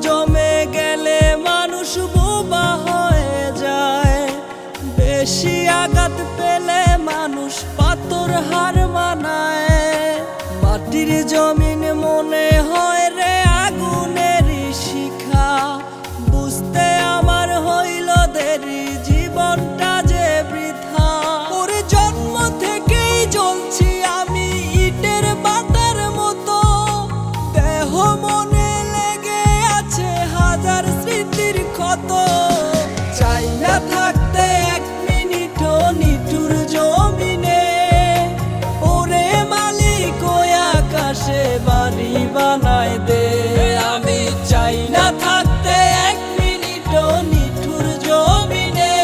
জমে গেলে মানুষ বোবা হয়ে যায়, বেশি আঘাত পেলে মানুষ পাথর হার মানায়। মাটির জমিন মনে হয় রে আগুনের শিখা, বুঝতে আমার হইল দেরি, জীবনটা যে বৃথা। ওর জন্ম থেকেই জ্বলছি আমি ইটের বাটার মতো, দেহ মনে লেগে আছে হাজার স্মৃতির ক্ষত। চাই না থাকতে এক মিনিটও নিঠুর জমিনে, ওরে মালিক ওই আকাশে বাড়ি বানায় দে। আমি চাই না থাকতে এক মিনিটও নিঠুর জমিনে,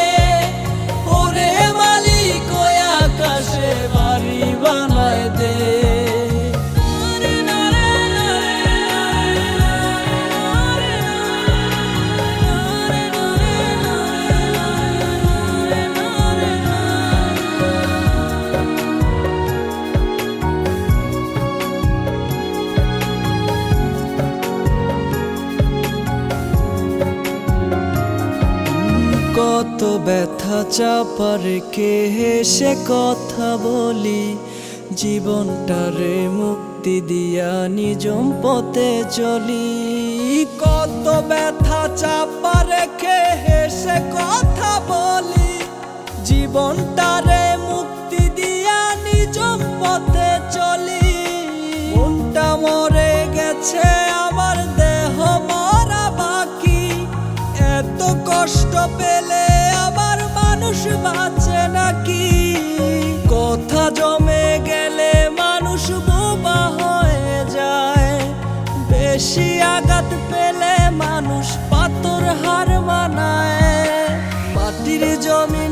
ওরে মালিক ওই আকাশে বাড়ি বানায় দে। কত ব্যথা চাপা রেখে হেসে কথা বলি, জীবনটারে মুক্তি দিয়া নিজম পথে চলি। কত ব্যথা চাপা রেখে হেসে কথা বলি, জীবনটারে মুক্তি দিয়া নিজম পথে চলি। মনটা মরে গেছে আমার, দেহ মরা বাকি, এত কষ্ট পেলে আবার মানুষ বাঁচে নাকি? কথা জমে গেলে মানুষ বোবা হয়ে যায়, বেশি আঘাত পেলে মানুষ পাথর হার মানায়। মাটির জমি